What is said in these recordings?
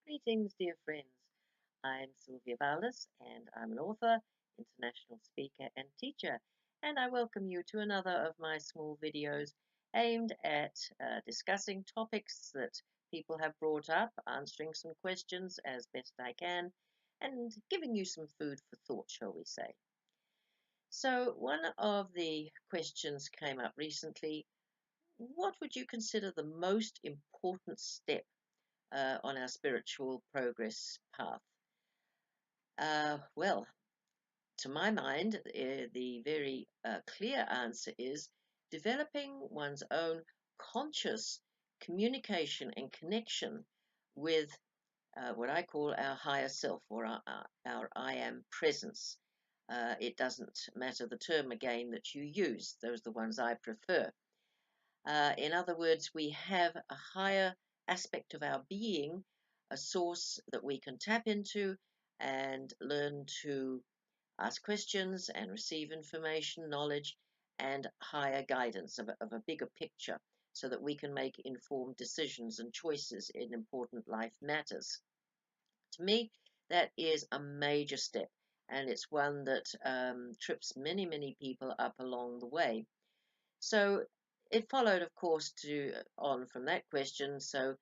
Greetings, dear friends. I'm Sylvia Ballas, and I'm an author, international speaker, and teacher. And I welcome you to another of my small videos aimed at discussing topics that people have brought up, answering some questions as best I can, and giving you some food for thought, shall we say. So, one of the questions came up recently. What would you consider the most important step on our spiritual progress path? Well, to my mind, the very clear answer is developing one's own conscious communication and connection with what I call our higher self or our I am presence. It doesn't matter the term again that you use, those are the ones I prefer. In other words, we have a higher aspect of our being, a source that we can tap into and learn to ask questions and receive information, knowledge, and higher guidance of a bigger picture so that we can make informed decisions and choices in important life matters. To me, that is a major step, and it's one that trips many people up along the way. So it followed, of course, to on from that question. So,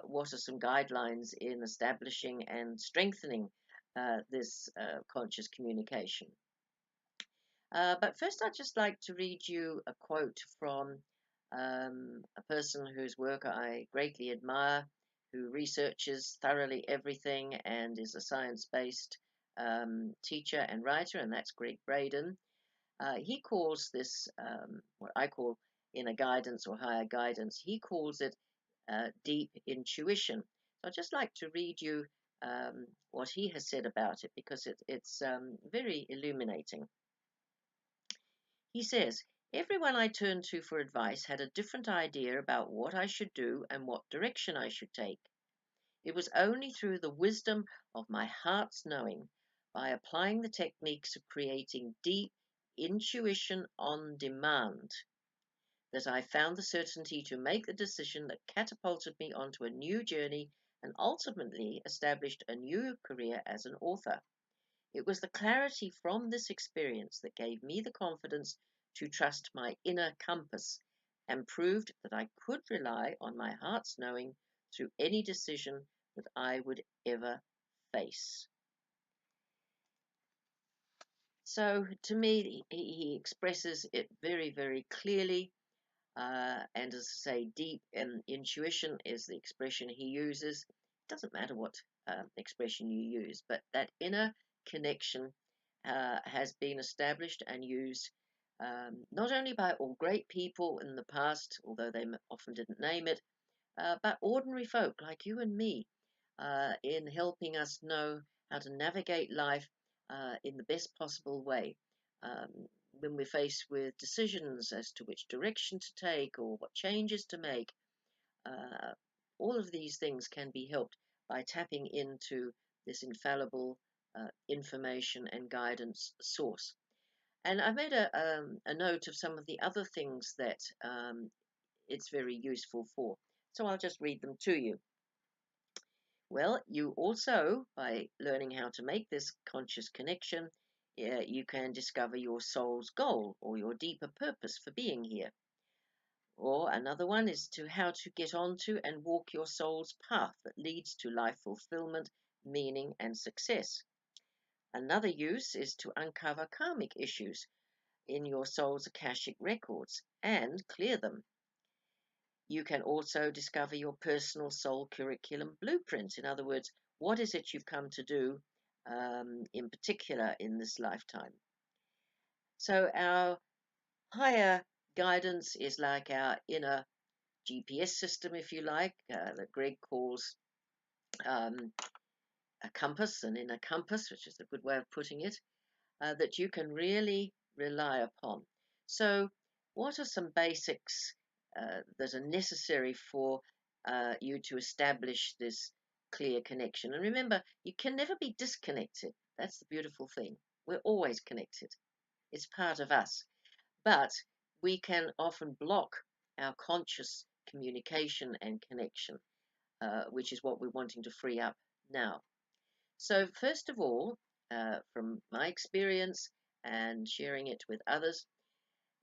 what are some guidelines in establishing and strengthening this conscious communication? But first, I'd just like to read you a quote from a person whose work I greatly admire, who researches thoroughly everything and is a science based teacher and writer, and that's Greg Braden. He calls this what I call inner guidance or higher guidance. He calls it deep intuition. So I'd just like to read you what he has said about it because it's very illuminating. He says, "Everyone I turned to for advice had a different idea about what I should do and what direction I should take. It was only through the wisdom of my heart's knowing, by applying the techniques of creating deep intuition on demand, that I found the certainty to make the decision that catapulted me onto a new journey and ultimately established a new career as an author. It was the clarity from this experience that gave me the confidence to trust my inner compass and proved that I could rely on my heart's knowing through any decision that I would ever face." So, to me, he expresses it very clearly. And as I say, deep intuition is the expression he uses. It doesn't matter what expression you use, but that inner connection has been established and used not only by all great people in the past, although they often didn't name it, but ordinary folk like you and me in helping us know how to navigate life in the best possible way. When we're faced with decisions as to which direction to take or what changes to make, uh, all of these things can be helped by tapping into this infallible information and guidance source. And I've made a note of some of the other things that it's very useful for. So I'll just read them to you. Well, you also, by learning how to make this conscious connection, you can discover your soul's goal or your deeper purpose for being here. Or another one is to how to get onto and walk your soul's path that leads to life fulfillment, meaning, and success. Another use is to uncover karmic issues in your soul's Akashic records and clear them. You can also discover your personal soul curriculum blueprint. In other words, what is it you've come to do in particular in this lifetime? So, our higher guidance is like our inner GPS system, if you like, that Greg calls um, a compass, an inner compass, which is a good way of putting it, that you can really rely upon. So, what are some basics that are necessary for you to establish this clear connection? And remember, you can never be disconnected. That's the beautiful thing. We're always connected, it's part of us. But we can often block our conscious communication and connection. which is what we're wanting to free up now. So, first of all, from my experience and sharing it with others,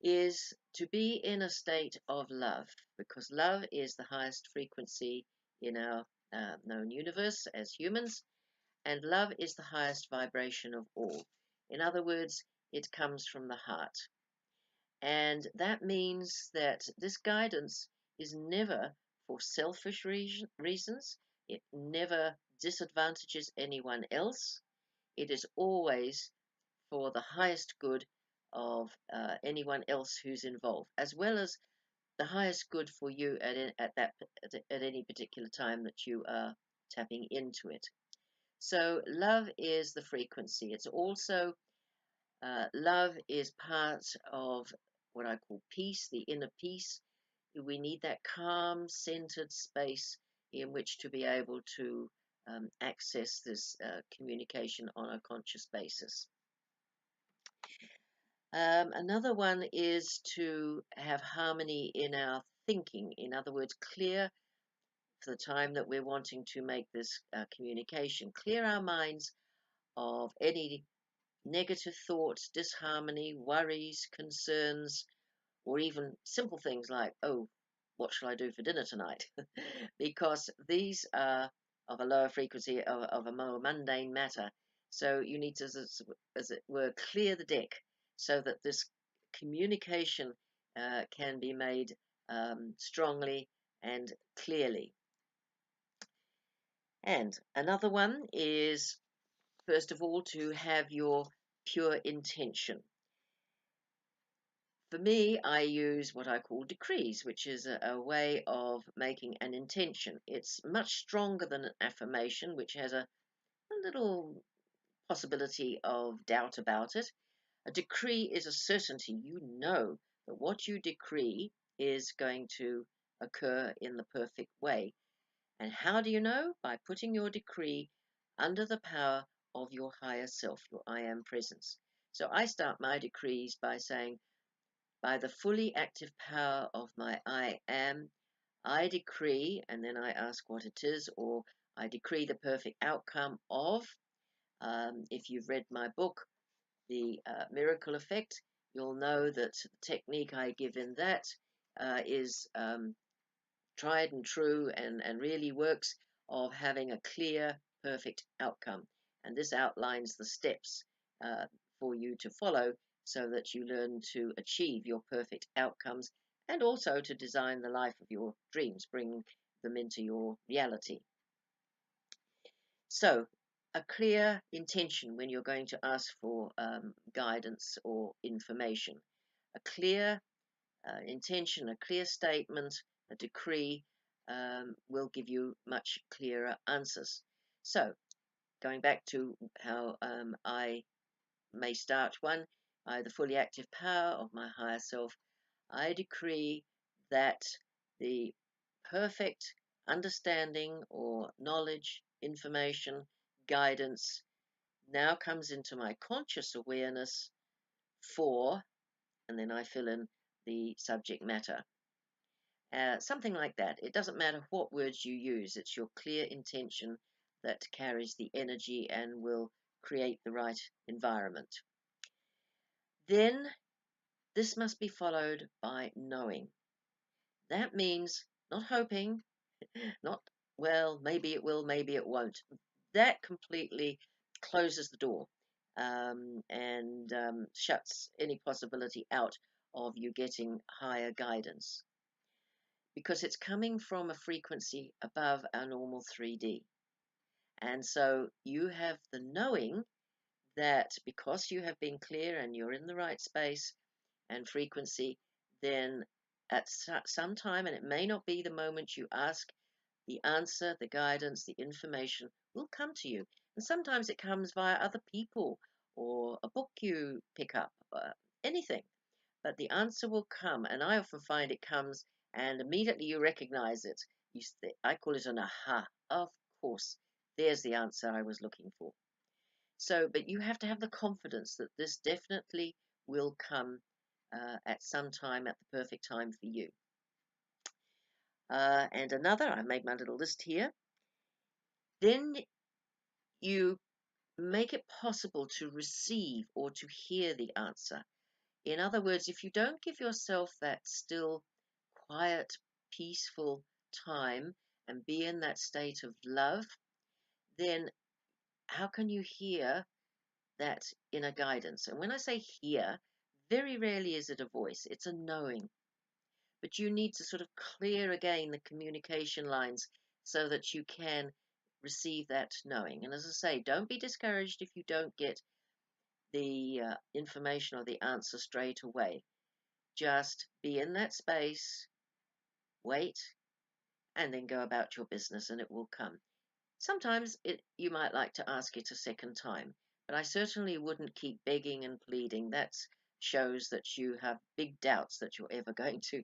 is to be in a state of love, because love is the highest frequency in our known universe as humans, and love is the highest vibration of all. In other words, it comes from the heart. And that means that this guidance is never for selfish reasons, it never disadvantages anyone else, it is always for the highest good of anyone else who's involved, as well as the highest good for you at any particular time that you are tapping into it. So love is the frequency. It's also love is part of what I call peace, the inner peace. We need that calm, centered space in which to be able to access this communication on a conscious basis. Another one is to have harmony in our thinking. In other words, clear for the time that we're wanting to make this communication. Clear our minds of any negative thoughts, disharmony, worries, concerns, or even simple things like, oh, what shall I do for dinner tonight? Because these are of a lower frequency, of a more mundane matter. So you need to, as it were, clear the deck so that this communication can be made strongly and clearly. And another one is, first of all, to have your pure intention. For me, I use what I call decrees, which is a way of making an intention. It's much stronger than an affirmation, which has a little possibility of doubt about it. A decree is a certainty. You know that what you decree is going to occur in the perfect way. And how do you know? By putting your decree under the power of your higher self, your I am presence. So I start my decrees by saying, by the fully active power of my I am, I decree, and then I ask what it is, or I decree the perfect outcome of. If you've read my book, The Miracle Effect, you'll know that the technique I give in that is tried and true and really works, of having a clear, perfect outcome. And this outlines the steps uh, for you to follow so that you learn to achieve your perfect outcomes and also to design the life of your dreams, bring them into your reality. So, a clear intention when you're going to ask for guidance or information. A clear intention, a clear statement, a decree will give you much clearer answers. So, going back to how I may start one, by the fully active power of my higher self, I decree that the perfect understanding or knowledge, information, guidance now comes into my conscious awareness for, and then I fill in the subject matter. Something like that. It doesn't matter what words you use, it's your clear intention that carries the energy and will create the right environment. Then this must be followed by knowing. That means not hoping, not, well, maybe it will, maybe it won't. That completely closes the door and shuts any possibility out of you getting higher guidance, because it's coming from a frequency above our normal 3D. And so you have the knowing that because you have been clear and you're in the right space and frequency, then at some time, and it may not be the moment you ask, the answer, the guidance, the information will come to you. And sometimes it comes via other people or a book you pick up, anything. But the answer will come, and I often find it comes and immediately you recognize it. I call it an aha. Of course, there's the answer I was looking for. So, but you have to have the confidence that this definitely will come at some time, at the perfect time for you. And another, I made my little list here. Then you make it possible to receive or to hear the answer. In other words, if you don't give yourself that still, quiet, peaceful time and be in that state of love, then how can you hear that inner guidance? And when I say hear, very rarely is it a voice, it's a knowing. But you need to sort of clear again the communication lines so that you can receive that knowing. And as I say, don't be discouraged if you don't get the information or the answer straight away. Just be in that space, wait, and then go about your business and it will come. Sometimes you might like to ask it a second time, but I certainly wouldn't keep begging and pleading. That shows that you have big doubts that you're ever going to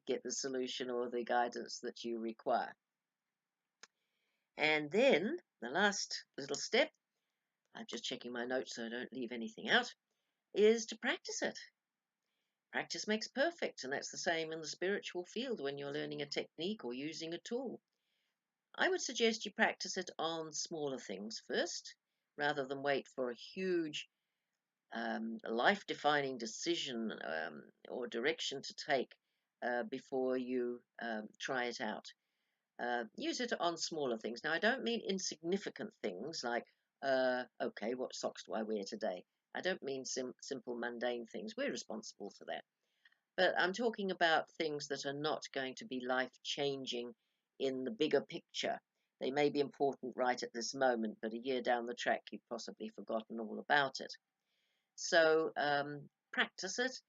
get the solution or the guidance that you require. And then the last little step, I'm just checking my notes so I don't leave anything out, is to practice it. Practice makes perfect, and that's the same in the spiritual field when you're learning a technique or using a tool. I would suggest you practice it on smaller things first, rather than wait for a huge life-defining decision or direction to take before you try it out. Use it on smaller things. Now, I don't mean insignificant things like, okay, what socks do I wear today? I don't mean simple, mundane things. We're responsible for that. But I'm talking about things that are not going to be life-changing in the bigger picture. They may be important right at this moment, but a year down the track, you've possibly forgotten all about it. So practice it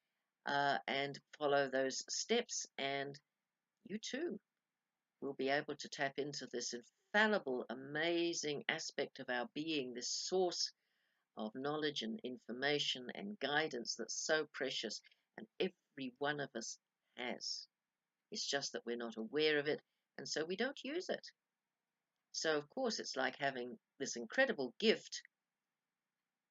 and follow those steps, and you too will be able to tap into this infallible, amazing aspect of our being, this source of knowledge and information and guidance that's so precious, and every one of us has. It's just that we're not aware of it, and so we don't use it. So, of course, it's like having this incredible gift,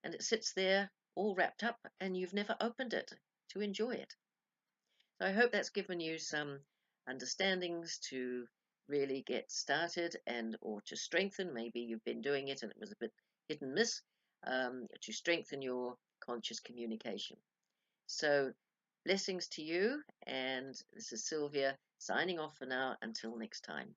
and it sits there all wrapped up, and you've never opened it to enjoy it. So, I hope that's given you some understandings to really get started and or to strengthen. Maybe you've been doing it and it was a bit hit and miss, to strengthen your conscious communication. So, blessings to you, and this is Sylvia signing off for now until next time.